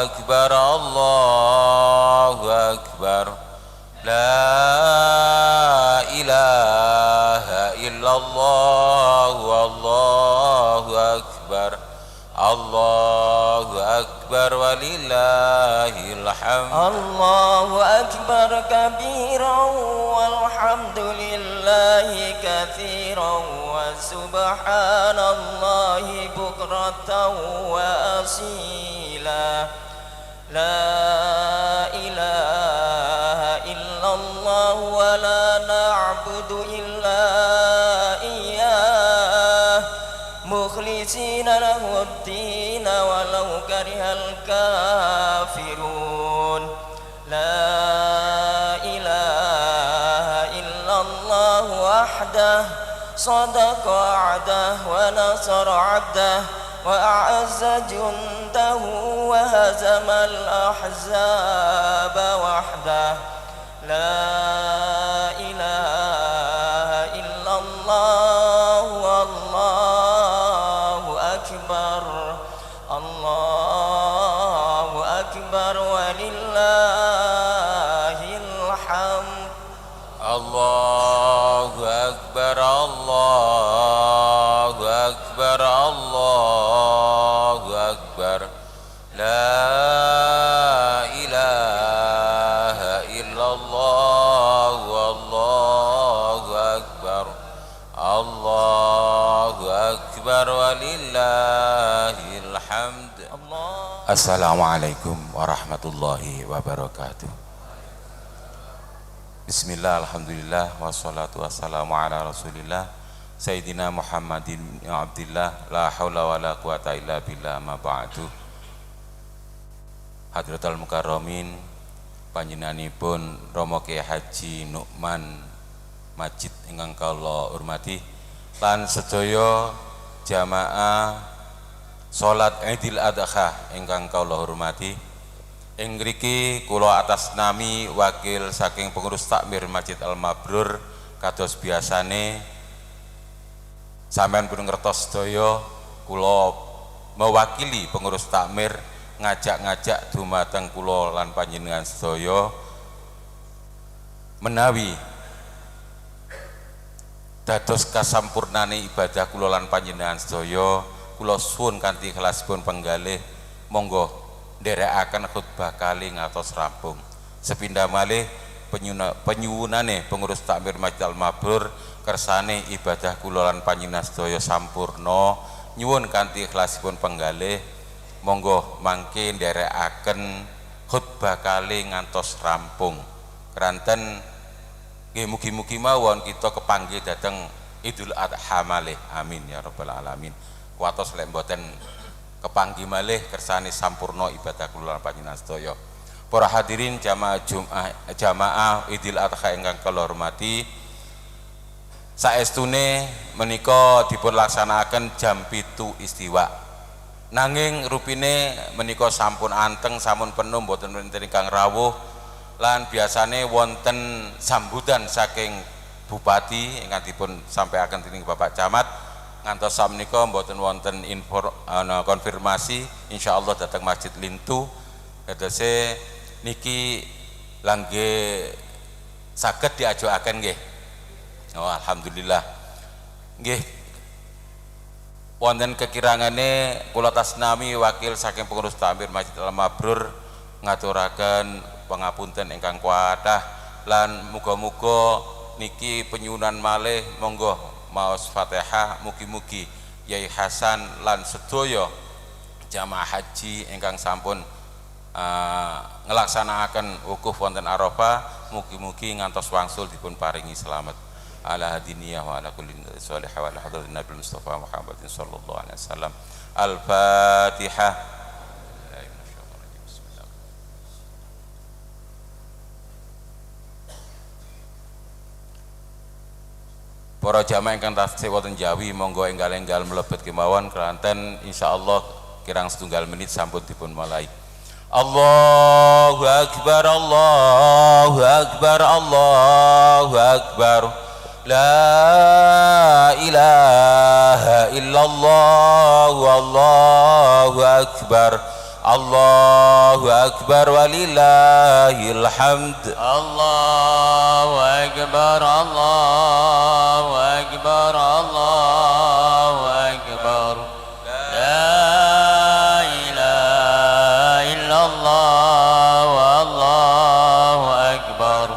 أكبر الله أكبر لا إله إلا الله والله أكبر الله أكبر ولله الحمد الله أكبر كبيرا والحمد لله كثيرا وسبحان الله بكرة وأصيلا لا إله إلا الله ولا نعبد إلا إياه مخلصين له الدين ولو كره الكافرون لا إله إلا الله وحده صدق وعده ونصر عبده وأعز جنده وهزم الأحزاب وحده لا إله إلا الله والله أكبر الله أكبر ولله الحمد الله أكبر الله أكبر الله أكبر لا إله إلا الله والله أكبر الله أكبر ولله الحمد. Assalamualaikum warahmatullahi wabarakatuh. Bismillah, alhamdulillah, wassalatu wassalamu ala rasulillah Sayyidina Muhammadin Abdillah, la hawla wa la quwata illa billah, ma ba'du. Hadratul Mukarramin, panjenenganipun Rama Kyai Haji Nukman Majid ingkang kula hormati, lan sedaya jamaah salat Idul Adha ingkang kula hormati. Ing mriki kula atas nami wakil saking pengurus takmir Masjid Al Mabrur kados biasane sampean pun ngertos sedaya kula mewakili pengurus takmir ngajak-ngajak dumateng kula lan panjenengan sedaya menawi dados kasampurnane ibadah kula lan panjenengan sedaya kula suwun kanthi ikhlasipun penggalih monggo nderekaken khutbah kali ngantos rampung. Sepindah malih penyuwunane pengurus takmir Masjid Al Mabrur kersane ibadah kula lan panjenengan sedaya sampurna nyuwun kanthi ikhlasipun penggalih monggo mangke nderekaken khutbah kali ngantos rampung. Keranten nggih mugi-mugi mawon kita kepanggih dhateng Idul Adha malih. Amin ya rabbal alamin. Kuwatos lek mboten kepanggih malih kersane sampurna ibadah kula lan panjenengan sedaya. Para hadirin jamaah Idul Adha ingkang kula hormati, saestune menika dipun laksanakaken jam 7 istiwa. Nanging rupine menika sampun anteng, sampun penuh mboten wonten ingkang rawuh lan biasane wonten sambutan saking bupati ingkang dipun sampaiaken dening Bapak Camat. Ngantos sakmenika mboten wonten konfirmasi insyaallah datang Masjid Lintu kadose niki langge saged diajokaken nggih. Oh alhamdulillah. Nggih. Wonten kekirangane kula tasnami wakil saking pengurus takmir Masjid Al Mabrur ngaturaken pangapunten ingkang kuatah lan muga-muga niki penyuwunan malih monggo maos Fatihah mugi-mugi Yai Hasan lan sedaya jamaah haji ingkang sampun ngelaksanakaken wukuf wonten Arafah mugi-mugi ngantos wangsul dipun paringi selamat ala hadiniyah wa ala kulli sholih wa ala hadratin Nabi Mustafa Muhammadin sallallahu alaihi wasallam. Al-Fatihah. Para jamaah ingkang tasih wonten Jawi monggo enggal-enggal mlebet kemawon kelanten insyaallah kirang setunggal menit sampun dipun mulai. Allahu akbar Allahu akbar Allahu akbar la ilaha illallah wallahu akbar Allahu akbar walillahil hamd. Allahu akbar, Allahu akbar, Allahu akbar. La ilaha illallah, wallahu akbar.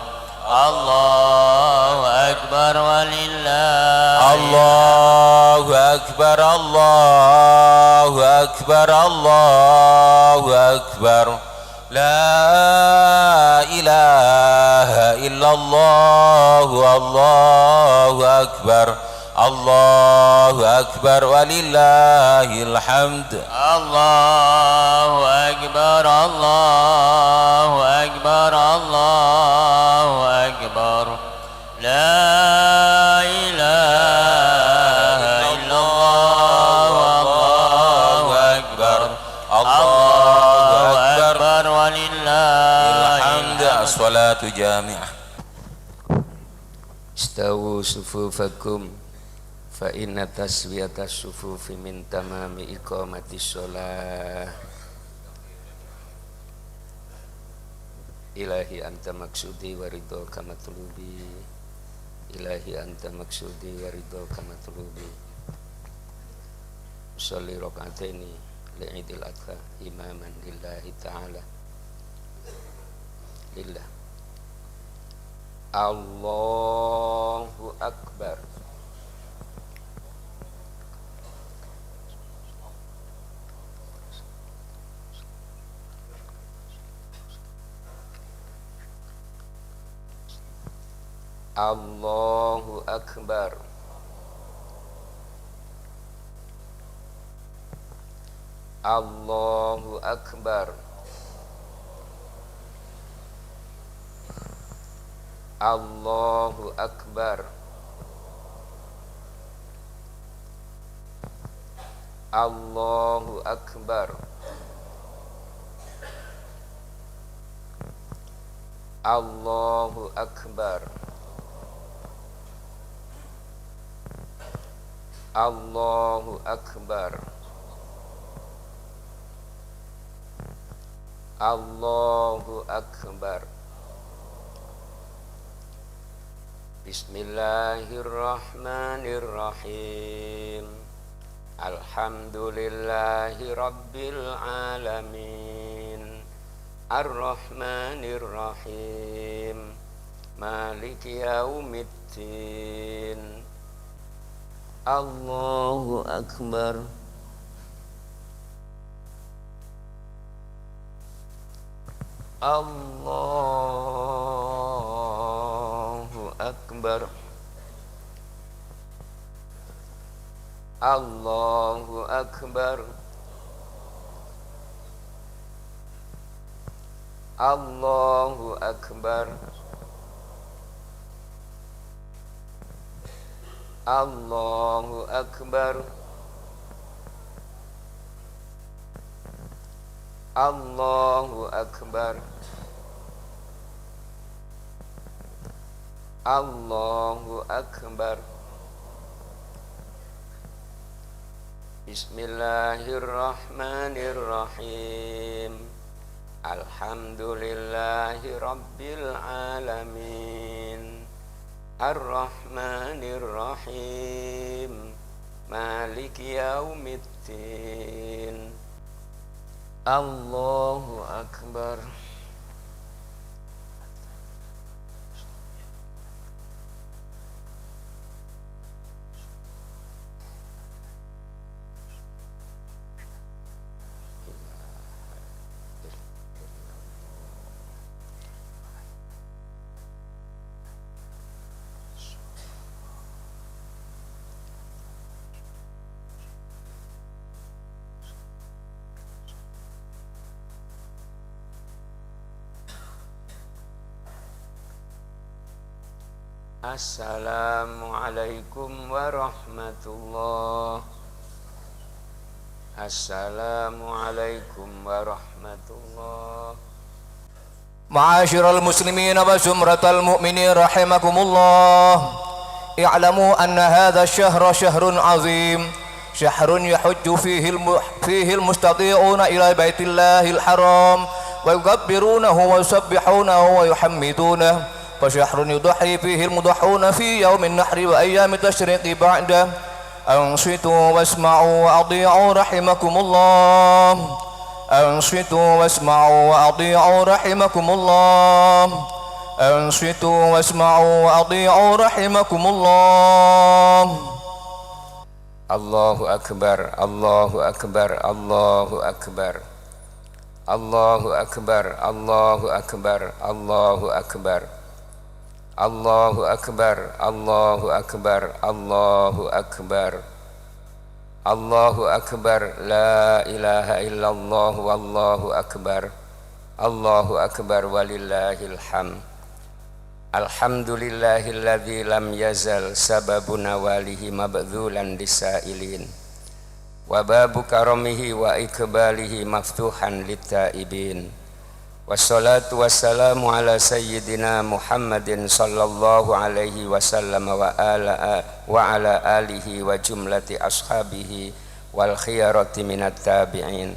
Allahu akbar walillah. Allahu akbar, Allahu akbar, Allahu akbar. La ilaha illallah, wallahu akbar. Allahu akbar walillahil hamd. Allahu akbar, Allahu akbar, Allahu akbar. La ilaha illallah, wallahu akbar. Allahu akbar walillahil Hamd. As-salatu jami'ah. Istawu sufufakum fa inna taswiyatas sufufi min tamami iqamatis shalah. Ilahi anta maksudi wa ridhoka matlubi. Ilahi anta maksudi wa ridhoka matlubi. Sholli raka'ataini li'idil adha imaman lillahi ta'ala. Lillah. Allahu akbar. Allahu akbar. Allahu akbar. Allahu akbar. Allahu akbar. Allahu akbar. Allahu akbar. Allahu akbar. Bismillahirrahmanirrahim. Alhamdulillahi rabbil alamin. Ar-Rahmanir-Rahim. Maliki yaumiddin. Allahu akbar. Allahu akbar. Allahu akbar. Allahu akbar. Allahu akbar. Allahu akbar. Allahu akbar. Bismillahirrahmanirrahim. Alhamdulillahi rabbil alamin. Ar-Rahmanir-Rahim. Maliki yaumiddin. Allahu akbar. Assalamualaikum warahmatullah. Assalamualaikum warahmatullah. Ma'asyiral muslimin wa zumratal mu'minin rahimakumullah. I'lamu anna hadha syahra syahrun azim شهر يحج فيه المستطيعون إلى بيت الله الحرام ويكبرونه ويسبحونه ويحمدونه فشهر يضحي فيه المضحون في يوم النحر وأيام التشريق بعده أنصتوا واسمعوا وأطيعوا رحمكم الله أنصتوا واسمعوا وأطيعوا رحمكم الله أنصتوا واسمعوا وأطيعوا رحمكم الله الله أكبر الله أكبر الله أكبر الله أكبر الله أكبر الله أكبر الله أكبر الله أكبر الله أكبر الله أكبر لا إله إلا الله والله أكبر الله أكبر ولله الحمد الحمد لله الذي لم يزل سبب نواله مبذولا للسائلين وباب كرمه وإقباله مفتوحا للتائبين والصلاة والسلام على سيدنا محمد صلى الله عليه وسلم وعلى آله وجملة أصحابه والخيرة من التابعين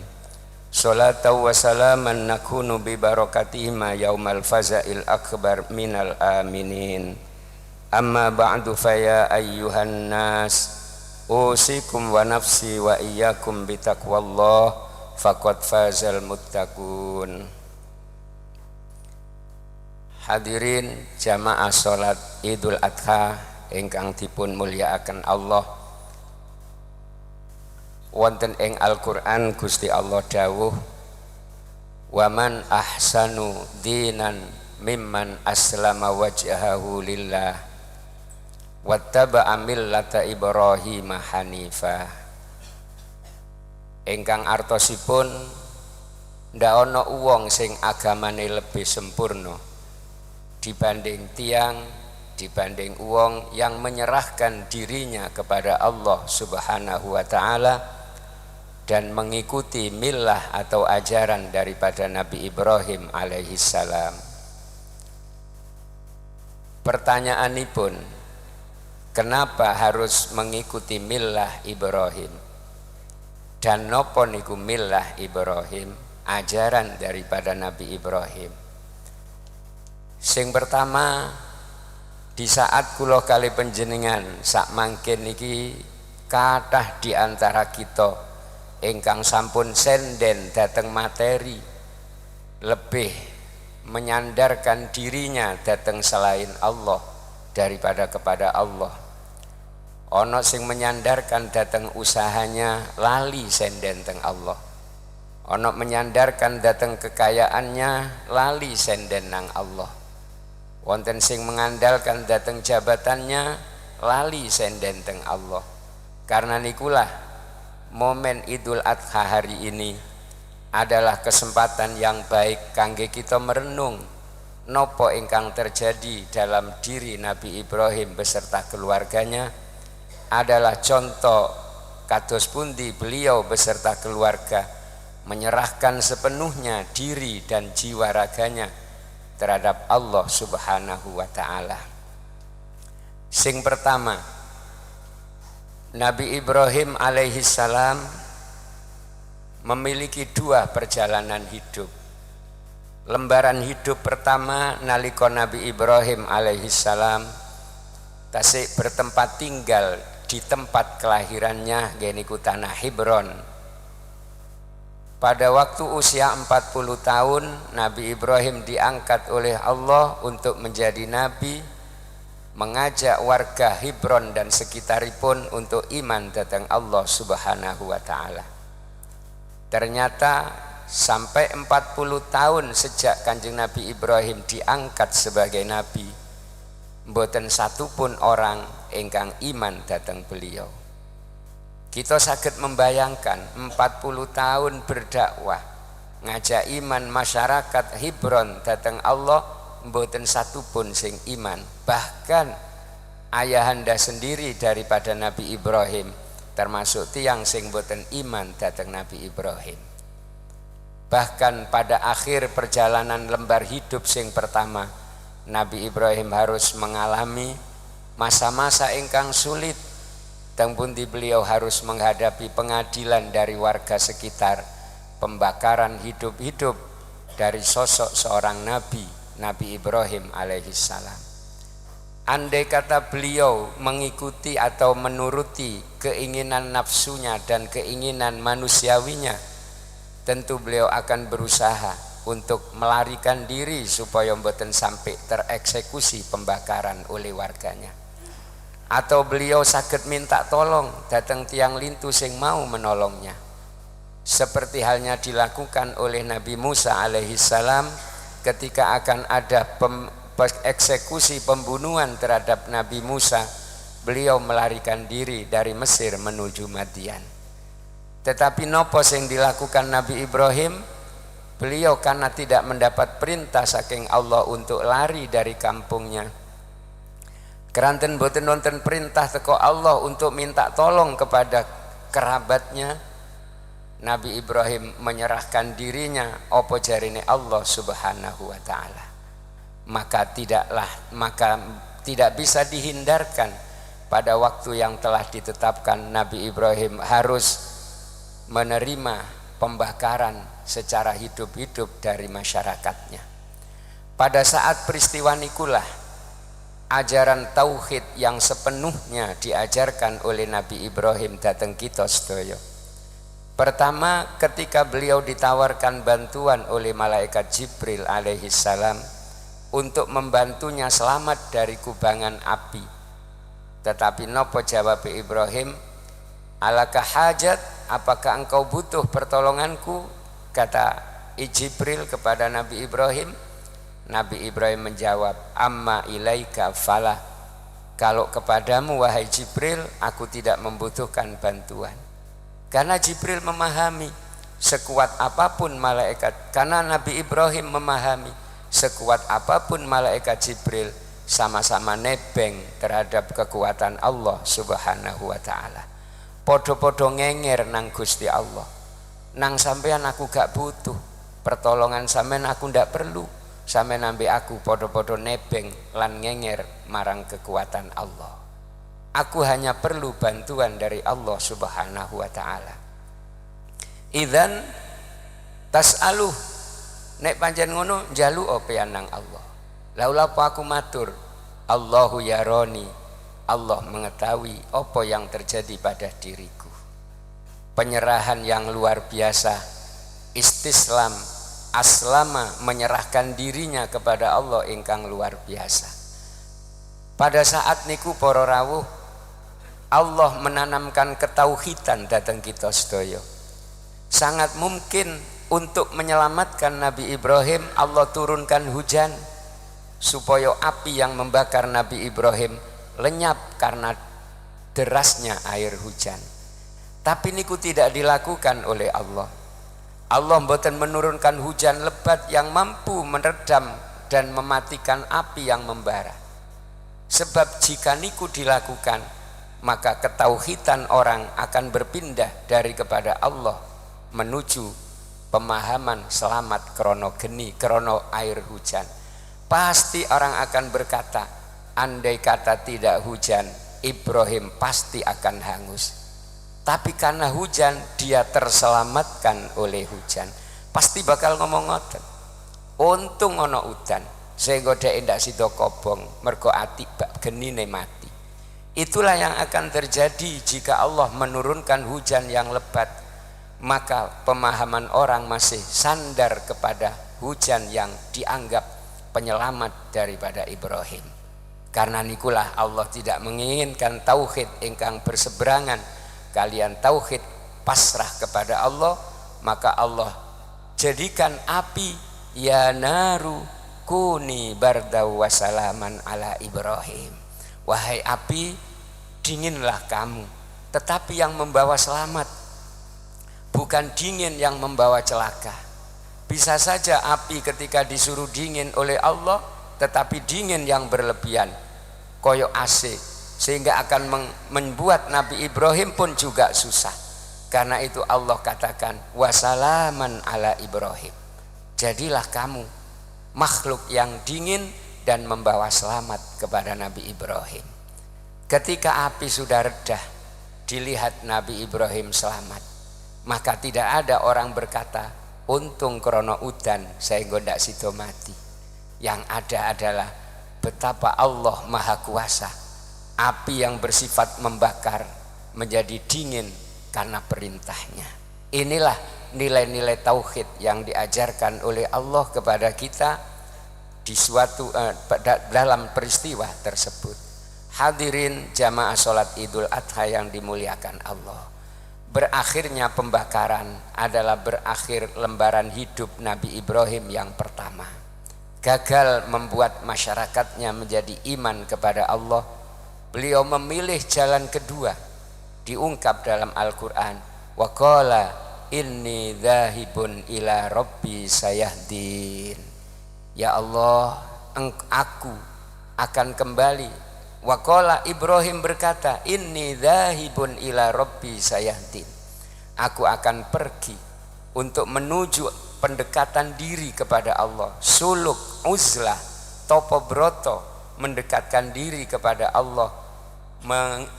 صلاة وسلاما نكون ببركتهما يوم الفزع الأكبر من الآمنين أما بعد فيا أيها الناس أوصيكم ونفسي وإياكم بتقوى الله فقد فاز المتقون. Hadirin jamaah salat Idul Adha ingkang dipun mulyakaken Allah. Wonten ing Al-Qur'an Gusti Allah dawuh, "Wa man ahsanu dinan mimman aslama wajhahu lillah wattaba'a millata Ibrahim hanifa." Ingkang artosipun ndak ana wong sing agamane lebih sempurna dibanding dibanding wong yang menyerahkan dirinya kepada Allah Subhanahu wa taala dan mengikuti millah atau ajaran daripada Nabi Ibrahim alaihi salam. Pertanyaanipun, kenapa harus mengikuti millah Ibrahim? Dan napa niku millah Ibrahim? Ajaran daripada Nabi Ibrahim. Sing pertama, di saat kula kali panjenengan sak mangken niki kathah di antara kita ingkang sampun senden dateng materi, lebih menyandarkan dirinya dateng selain Allah daripada kepada Allah. Ono sing menyandarkan dateng usahanya lali senden teng Allah. Ono menyandarkan dateng kekayaannya lali senden nang Allah. Wonten sing mengandalkan dateng jabatannya lali senden teng Allah. Karena nikulah momen Idul Adha hari ini adalah kesempatan yang baik kangge kita merenung nopo ingkang terjadi dalam diri Nabi Ibrahim beserta keluarganya, adalah contoh kados pundi beliau beserta keluarga menyerahkan sepenuhnya diri dan jiwa raganya terhadap Allah Subhanahu wa taala. Sing pertama, Nabi Ibrahim alaihi salam memiliki dua perjalanan hidup. Lembaran hidup pertama nalika Nabi Ibrahim alaihi salam tasik bertempat tinggal di tempat kelahirannya yaitu tanah Hebron. Pada waktu usia 40 tahun, Nabi Ibrahim diangkat oleh Allah untuk menjadi nabi, mengajak warga Hebron dan sekitaripun untuk iman datang Allah Subhanahu wa taala. Ternyata sampai 40 tahun sejak Kanjeng Nabi Ibrahim diangkat sebagai nabi, mboten satupun orang ingkang iman datang beliau. Kita saged membayangkan 40 tahun berdakwah ngajak iman masyarakat Hebron datang Allah, mboten satupun sing iman. Bahkan ayahanda sendiri daripada Nabi Ibrahim termasuk tiang sing mboten iman datang Nabi Ibrahim. Bahkan pada akhir perjalanan lembar hidup sing pertama, Nabi Ibrahim harus mengalami masa-masa ingkang sulit, teng pundi beliau harus menghadapi pengadilan dari warga sekitar, pembakaran hidup-hidup dari sosok seorang nabi, Nabi Ibrahim alaihissalam. Andai kata beliau mengikuti atau menuruti keinginan nafsunya dan keinginan manusiawinya, tentu beliau akan berusaha untuk melarikan diri supaya mboten sampai tereksekusi pembakaran oleh warganya. Atau beliau saged minta tolong datang tiang lintu sing mau menolongnya, seperti halnya dilakukan oleh Nabi Musa alaihissalam ketika akan ada eksekusi pembunuhan terhadap Nabi Musa. Beliau melarikan diri dari Mesir menuju Madian. Tetapi nopo sing dilakukan Nabi Ibrahim? Beliau karena tidak mendapat perintah saking Allah untuk lari dari kampungnya, keranten boten nonton perintah teko Allah untuk minta tolong kepada kerabatnya, Nabi Ibrahim menyerahkan dirinya opo jarine Allah subhanahu wa ta'ala. Maka tidak bisa dihindarkan pada waktu yang telah ditetapkan Nabi Ibrahim harus menerima pembakaran secara hidup-hidup dari masyarakatnya. Pada saat peristiwa nikulah ajaran tauhid yang sepenuhnya diajarkan oleh Nabi Ibrahim datang kita sedaya. Pertama, ketika beliau ditawarkan bantuan oleh malaikat Jibril alaihissalam untuk membantunya selamat dari kubangan api. Tetapi nopo jawab Ibrahim? Alaka hajat, apakah engkau butuh pertolonganku? Kata Jibril kepada Nabi Ibrahim. Nabi Ibrahim menjawab, amma ilaika falah, kalau kepadamu wahai Jibril aku tidak membutuhkan bantuan. Karena Jibril memahami sekuat apapun malaikat, karena Nabi Ibrahim memahami sekuat apapun malaikat Jibril sama-sama nebeng terhadap kekuatan Allah subhanahu wa ta'ala. Podo-podo ngenger nang Gusti Allah. Nang sampean aku gak butuh pertolongan sampean, aku ndak perlu. Sampean nambe aku podo-podo nebeng lan ngenger marang kekuatan Allah. Aku hanya perlu bantuan dari Allah subhanahu wa ta'ala. Idzan tas'aluh, nek pancen ngono njaluk opo nang Allah. Laula apa aku matur, Allahu yaroni, Allah mengetahui apa yang terjadi pada diriku. Penyerahan yang luar biasa, istislam, aslama, menyerahkan dirinya kepada Allah ingkang luar biasa. Pada saat niku para rawuh, Allah menanamkan ketauhidan datang kita sedaya. Sangat mungkin untuk menyelamatkan Nabi Ibrahim, Allah turunkan hujan supaya api yang membakar Nabi Ibrahim lenyap karena derasnya air hujan. Tapi niku tidak dilakukan oleh Allah. Allah mboten menurunkan hujan lebat yang mampu meredam dan mematikan api yang membara. Sebab jika niku dilakukan, maka ketauhidan orang akan berpindah dari kepada Allah menuju pemahaman selamat krono geni, krono air hujan. Pasti orang akan berkata, andai kata tidak hujan, Ibrahim pasti akan hangus. Tapi karena hujan, dia terselamatkan oleh hujan. Pasti bakal ngomong ngoten. Untung ono udan, sehingga dia ndak sida kobong, mergo ati bak genine mati. Itulah yang akan terjadi jika Allah menurunkan hujan yang lebat. Maka pemahaman orang masih sandar kepada hujan yang dianggap penyelamat daripada Ibrahim. Karena nikulah Allah tidak menginginkan tauhid ingkang berseberangan kalian tauhid pasrah kepada Allah, maka Allah jadikan api, ya naru kuni bardaw wasalaman ala Ibrahim. Wahai api, dinginlah kamu, tetapi yang membawa selamat, bukan dingin yang membawa celaka. Bisa saja api ketika disuruh dingin oleh Allah, tetapi dingin yang berlebihan, koyok AC, sehingga akan membuat Nabi Ibrahim pun juga susah. Karena itu Allah katakan wasalaman ala Ibrahim. Jadilah kamu makhluk yang dingin dan membawa selamat kepada Nabi Ibrahim. Ketika api sudah redah, dilihat Nabi Ibrahim selamat. Maka tidak ada orang berkata, untung krono udan saya ndak sido mati. Yang ada adalah betapa Allah Maha Kuasa. Api yang bersifat membakar menjadi dingin karena perintahnya. Inilah nilai-nilai tauhid yang diajarkan oleh Allah kepada kita di suatu dalam peristiwa tersebut. Hadirin jamaah sholat Idul Adha yang dimuliakan Allah. Berakhirnya pembakaran adalah berakhir lembaran hidup Nabi Ibrahim yang pertama. Gagal membuat masyarakatnya menjadi iman kepada Allah. Beliau memilih jalan kedua, diungkap dalam Al-Quran. Wa qala inni dzahibun ila rabbi sayahdin. Ya Allah, aku akan kembali. Wa qala Ibrahim berkata, inni dzahibun ila rabbi sayahdin. Aku akan pergi untuk menuju pendekatan diri kepada Allah. Suluk, uzlah, topo broto, mendekatkan diri kepada Allah,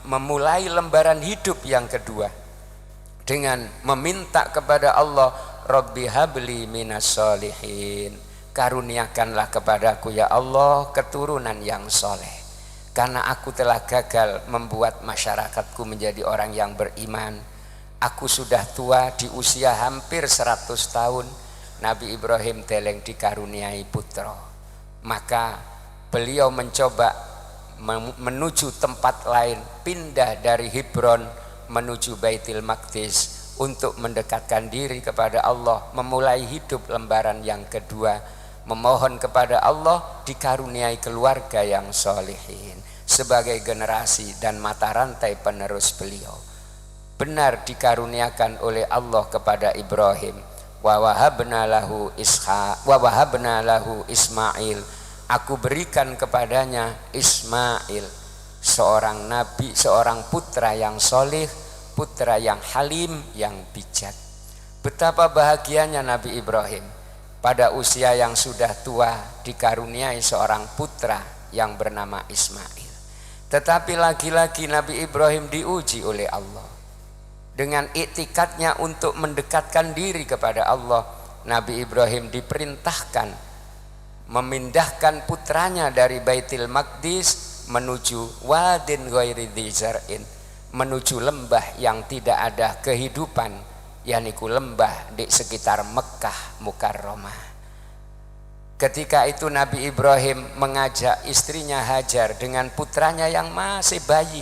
memulai lembaran hidup yang kedua dengan meminta kepada Allah, Rabbi habli minas solihin, karuniakanlah kepadaku ya Allah keturunan yang soleh, karena aku telah gagal membuat masyarakatku menjadi orang yang beriman. Aku sudah tua di usia hampir 100 tahun. Nabi Ibrahim deleng dikaruniai putra. Maka beliau mencoba menuju tempat lain, pindah dari Hebron menuju Baitul Maqdis untuk mendekatkan diri kepada Allah, memulai hidup lembaran yang kedua, memohon kepada Allah dikaruniai keluarga yang solihin sebagai generasi dan mata rantai penerus beliau. Benar dikaruniakan oleh Allah kepada Ibrahim. Wa wahabna lahu Ishaq wa wahabna lahu Ismail. Aku berikan kepadanya Ismail, seorang nabi, seorang putra yang solih, putra yang halim, yang bijak. Betapa bahagianya Nabi Ibrahim pada usia yang sudah tua dikaruniai seorang putra yang bernama Ismail. Tetapi lagi-lagi Nabi Ibrahim diuji oleh Allah dengan iktikadnya untuk mendekatkan diri kepada Allah. Nabi Ibrahim diperintahkan memindahkan putranya dari Baitul Maqdis menuju wadin ghairi dzar'in, menuju lembah yang tidak ada kehidupan, yaitu lembah di sekitar Mekah Mukarramah. Ketika itu Nabi Ibrahim mengajak istrinya Hajar dengan putranya yang masih bayi,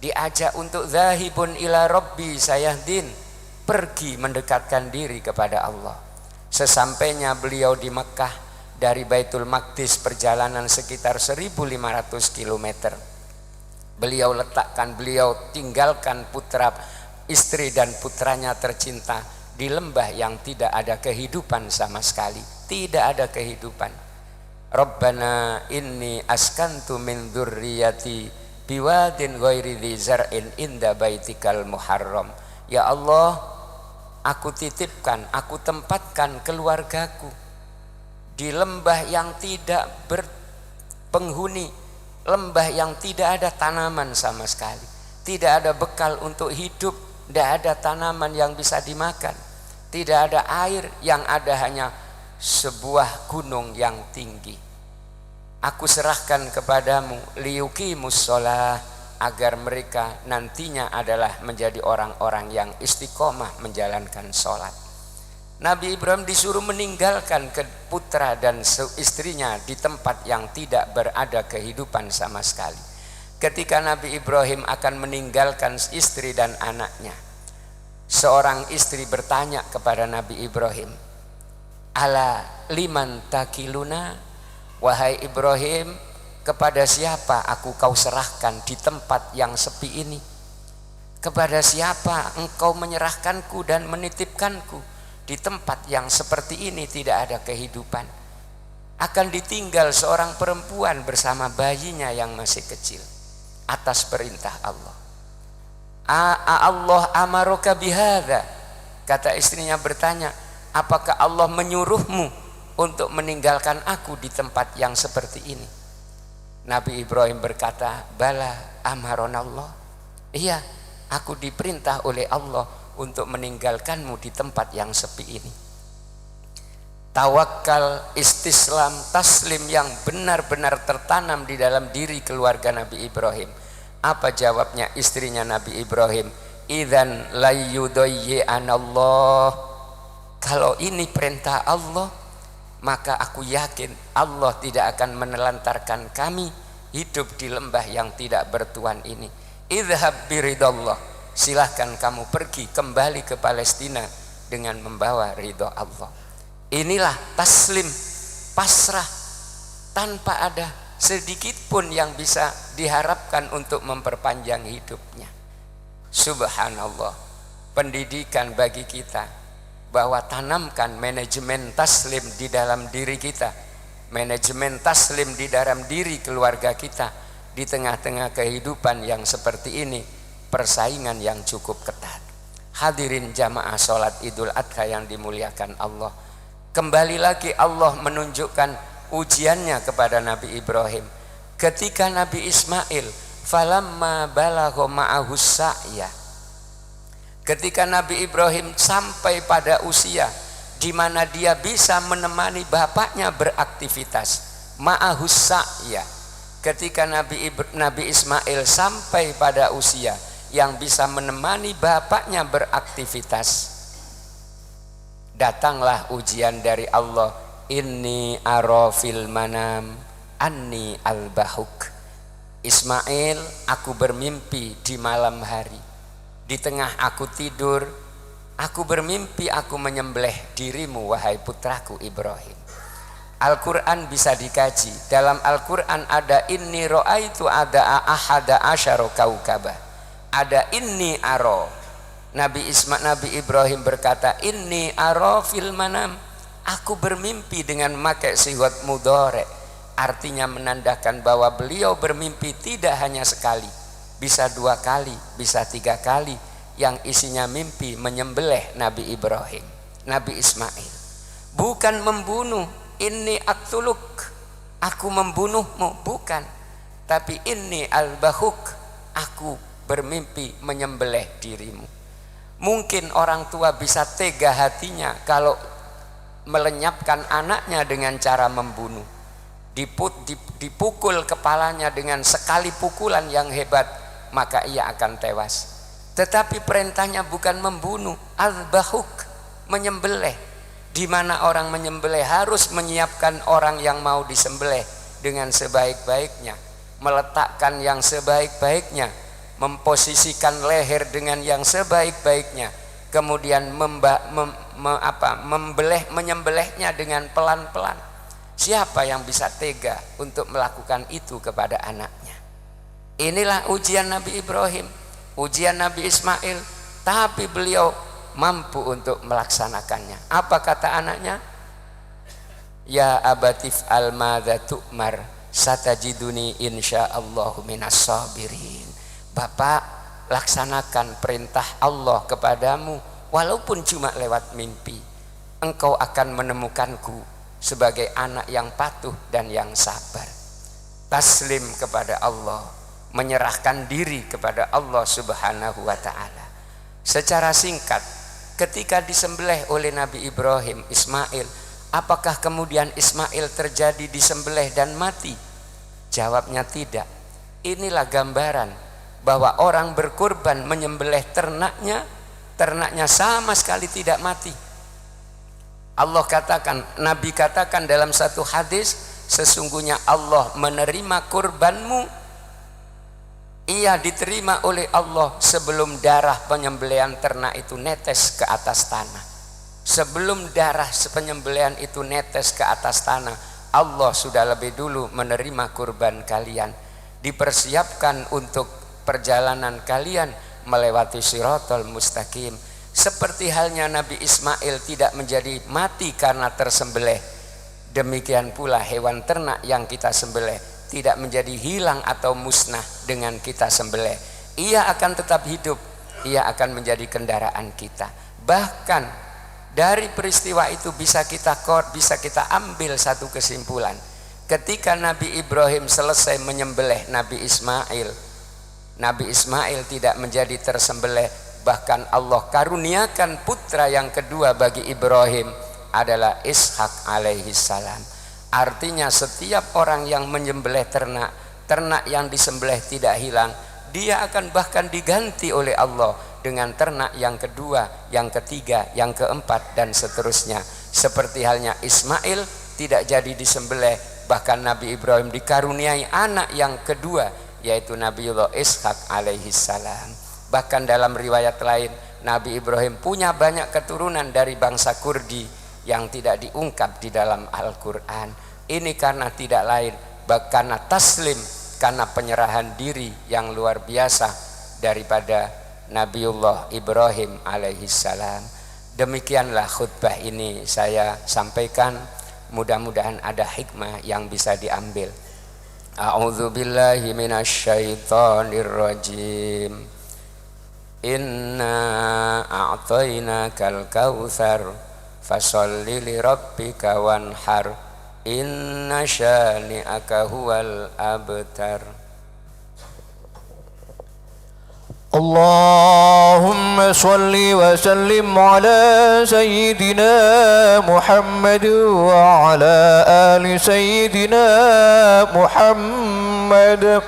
diajak untuk zahibun ila rabbi sayahdin, pergi mendekatkan diri kepada Allah. Sesampainya beliau di Mekah, dari Baitul Maqdis perjalanan sekitar 1500 km. Beliau tinggalkan putra, istri dan putranya tercinta di lembah yang tidak ada kehidupan sama sekali, tidak ada kehidupan. Rabbana inni askantu min dzurriyyati biwadin ghairi dzar'in inda baitikal muharram. Ya Allah, aku titipkan, aku tempatkan keluargaku di lembah yang tidak berpenghuni, lembah yang tidak ada tanaman sama sekali, tidak ada bekal untuk hidup, tidak ada tanaman yang bisa dimakan, tidak ada air, yang ada hanya sebuah gunung yang tinggi. Aku serahkan kepadamu liyuqimus shalah, agar mereka nantinya adalah menjadi orang-orang yang istiqomah menjalankan sholat. Nabi Ibrahim disuruh meninggalkan putra dan istrinya di tempat yang tidak berada kehidupan sama sekali. Ketika Nabi Ibrahim akan meninggalkan istri dan anaknya, seorang istri bertanya kepada Nabi Ibrahim, ala liman takiluna? Wahai Ibrahim, kepada siapa aku kau serahkan di tempat yang sepi ini? Kepada siapa engkau menyerahkanku dan menitipkanku di tempat yang seperti ini, tidak ada kehidupan? Akan ditinggal seorang perempuan bersama bayinya yang masih kecil atas perintah Allah. Allah amaroka bihadza? Kata istrinya bertanya, apakah Allah menyuruhmu untuk meninggalkan aku di tempat yang seperti ini? Nabi Ibrahim berkata, bala amaronallah. Iya, Aku diperintah oleh Allah untuk meninggalkanmu di tempat yang sepi ini. Tawakal, istislam, taslim yang benar-benar tertanam di dalam diri keluarga Nabi Ibrahim. Apa jawabnya istrinya Nabi Ibrahim? Idzan layyudayyi'anallah. Kalau ini perintah Allah, maka aku yakin Allah tidak akan menelantarkan kami hidup di lembah yang tidak bertuan ini. Idhab biridallah. Silahkan kamu pergi kembali ke Palestina dengan membawa ridho Allah. Inilah taslim, pasrah, tanpa ada sedikit pun yang bisa diharapkan untuk memperpanjang hidupnya. Subhanallah, pendidikan bagi kita bahwa tanamkan manajemen taslim di dalam diri kita, manajemen taslim di dalam diri keluarga kita di tengah-tengah kehidupan yang seperti ini, persaingan yang cukup ketat. Hadirin jamaah sholat Idul Adha yang dimuliakan Allah. Kembali lagi Allah menunjukkan ujiannya kepada Nabi Ibrahim. Ketika Nabi Ismail, falamma balagha ma'ahu sa'ya. Ketika Nabi Ibrahim sampai pada usia di mana dia bisa menemani bapaknya beraktivitas, ma'ahu sa'ya. Ketika Nabi Ismail sampai pada usia yang bisa menemani bapaknya beraktivitas, datanglah ujian dari Allah. Inni ara fil manam anni albahuk. Ismail, aku bermimpi di malam hari. Di tengah aku tidur, aku bermimpi aku menyembelih dirimu wahai putraku Ibrahim. Al-Quran bisa dikaji. Dalam Al-Quran ada inni ra'aitu ada ahada asyara kaukabah. Ada inni aro. Nabi Ibrahim berkata, inni aro fil manam. Aku bermimpi dengan memakai sigat mudhari. Artinya menandakan bahwa beliau bermimpi tidak hanya sekali, bisa 2 kali, bisa 3 kali, yang isinya mimpi menyembelih Nabi Ibrahim, Nabi Ismail. Bukan membunuh, inni aktuluk, aku membunuhmu, bukan. Tapi inni albahuk, aku bermimpi menyembelih dirimu. Mungkin orang tua bisa tega hatinya kalau melenyapkan anaknya dengan cara membunuh. Dipukul kepalanya dengan sekali pukulan yang hebat, maka ia akan tewas. Tetapi perintahnya bukan membunuh, al-bahuk, menyembelih. Di mana orang menyembelih harus menyiapkan orang yang mau disembelih dengan sebaik-baiknya, meletakkan yang sebaik-baiknya, memposisikan leher dengan yang sebaik-baiknya, kemudian menyembelihnya dengan pelan-pelan. Siapa yang bisa tega untuk melakukan itu kepada anaknya? Inilah ujian Nabi Ibrahim, ujian Nabi Ismail, tapi beliau mampu untuk melaksanakannya. Apa kata anaknya? Ya abatif al-madza tu'mar satajiduni insyaallahu minas sabirin. Bapak, laksanakan perintah Allah kepadamu walaupun cuma lewat mimpi. Engkau akan menemukanku sebagai anak yang patuh dan yang sabar. Taslim kepada Allah, menyerahkan diri kepada Allah Subhanahu wa ta'ala. Secara singkat, ketika disembelih oleh Nabi Ibrahim Ismail, apakah kemudian Ismail terjadi disembelih dan mati? Jawabnya tidak. Inilah gambaran bahwa orang berkurban menyembelih ternaknya sama sekali tidak mati. Allah katakan, Nabi katakan dalam satu hadis, sesungguhnya Allah menerima kurbanmu, ia diterima oleh Allah sebelum darah penyembelihan ternak itu netes ke atas tanah. Sebelum darah penyembelihan itu netes ke atas tanah, Allah sudah lebih dulu menerima kurban kalian, dipersiapkan untuk perjalanan kalian melewati Shiratal Mustaqim. Seperti halnya Nabi Ismail tidak menjadi mati karena tersembelih, demikian pula hewan ternak yang kita sembelih tidak menjadi hilang atau musnah dengan kita sembelih. Ia akan tetap hidup, ia akan menjadi kendaraan kita. Bahkan dari peristiwa itu bisa kita ambil satu kesimpulan. Ketika Nabi Ibrahim selesai menyembelih Nabi Ismail, Nabi Ismail tidak menjadi tersembelih, bahkan Allah karuniakan putra yang kedua bagi Ibrahim adalah Ishak alaihi salam. Artinya setiap orang yang menyembelih ternak, ternak yang disembelih tidak hilang, dia akan bahkan diganti oleh Allah dengan ternak yang kedua, yang ketiga, yang keempat, dan seterusnya. Seperti halnya Ismail tidak jadi disembelih, bahkan Nabi Ibrahim dikaruniai anak yang kedua, yaitu Nabiullah Ishak alaihi salam. Bahkan dalam riwayat lain, Nabi Ibrahim punya banyak keturunan dari bangsa Kurdi yang tidak diungkap di dalam Al-Quran. Ini karena tidak lain, karena taslim, karena penyerahan diri yang luar biasa daripada Nabiullah Ibrahim alaihi salam. Demikianlah khutbah ini saya sampaikan, mudah-mudahan ada hikmah yang bisa diambil. A'udzu billahi minasyaitonir rajim. Inna a'tainakal kautsar fasholli li rabbika wanhar inna syani'aka huwal abtar. Allahumma salli wa sallim ala sayyidina Muhammad wa ala ali sayyidina Muhammad.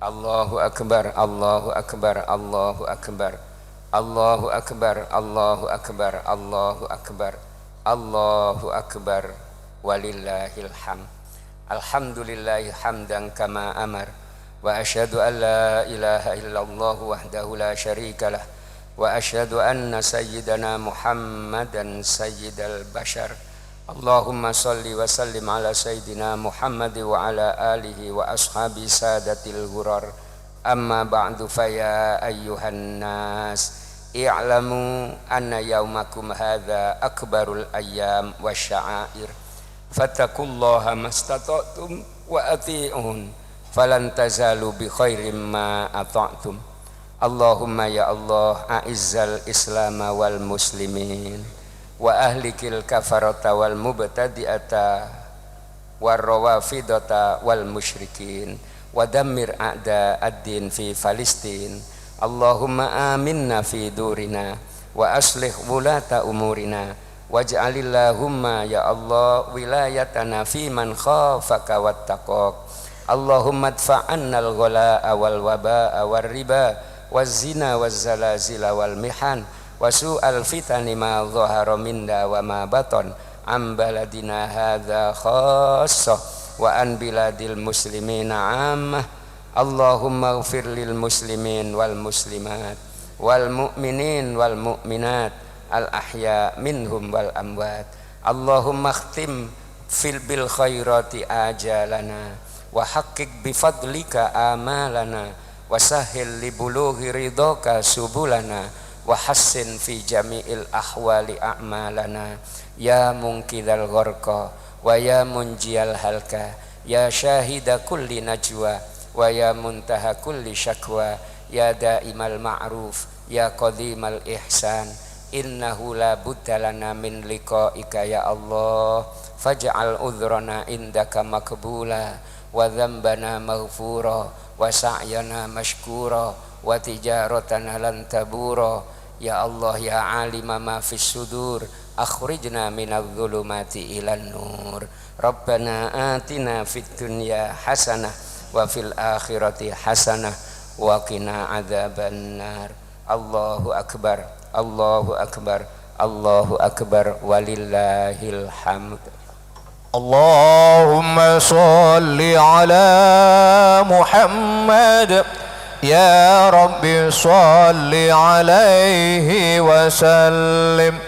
Allahu akbar, Allahu akbar, Allahu akbar, Allahu akbar, Allahu akbar, Allahu akbar, Allahu akbar, walillahil hamd. Alhamdulillahi hamdan kama amar, wa asyhadu an la ilaha illallah wahdahu la syarika lah, wa asyhadu anna sayyidana Muhammadan sayyidal bashar. Allahumma salli wa sallim ala sayyidina Muhammad wa ala alihi wa ashabi sadatil ghurar. Amma ba'du, faya ayyuhan nas i'lamu anna yaumakum hadha akbarul ayyam wa sya'air, fattaqullaha mastata'tum wa ati'un falan tazalu bi khairim ma ata'tum. Allahumma ya Allah, a'izzal islama wal muslimin wa ahlikil kafarata wal mubtadi'ata war rawafidata wal musyrikin wa dammir a'da ad-din fi Palestin. Allahumma aminna fi durina wa aslih wulata umurina waj'alillahumma ya Allah wilayatana fi man khafaka wattaqak. Allahumma adfa'annal ghalaa wal wabaa war riba waz zina waz zalazila wal mihan wasu'al fitani ma dhahara minna wa ma baton am baladina hadza khassah wa an biladil muslimina ammah. Allahumma ighfir lil muslimin wal muslimat wal mu'minin wal mu'minat al ahya minhum wal amwat. Allahumma khtim fil bil khairati ajalana wa haqqiq bi fadlika amalana wa sahhil li bulughi ridhaka subulana wa hassin fi jami'il ahwali a'malana ya munqidhal gharqa wa ya munjiyal halka ya syahida kulli najwa wa ya muntaha kulli syakwa ya daimal ma'ruf ya qadimal ihsan. Innahu la budda lana min liqa'ika ya Allah, faj'al udhrana indaka maqbula wa dhanbana maghfura wa sa'yana mashkura wa tijaratana lan tabura. Ya Allah ya alima ma fis sudur, akhrijna minadh dhulumati ilan nur. Rabbana atina fid dunya hasanah wa fil akhirati hasanah wa qina adzaban nar. Allahu akbar, Allahu akbar, Allahu akbar, walillahil hamd. Allahumma salli ala Muhammad. Ya Rabbi salli alaihi wa sallim.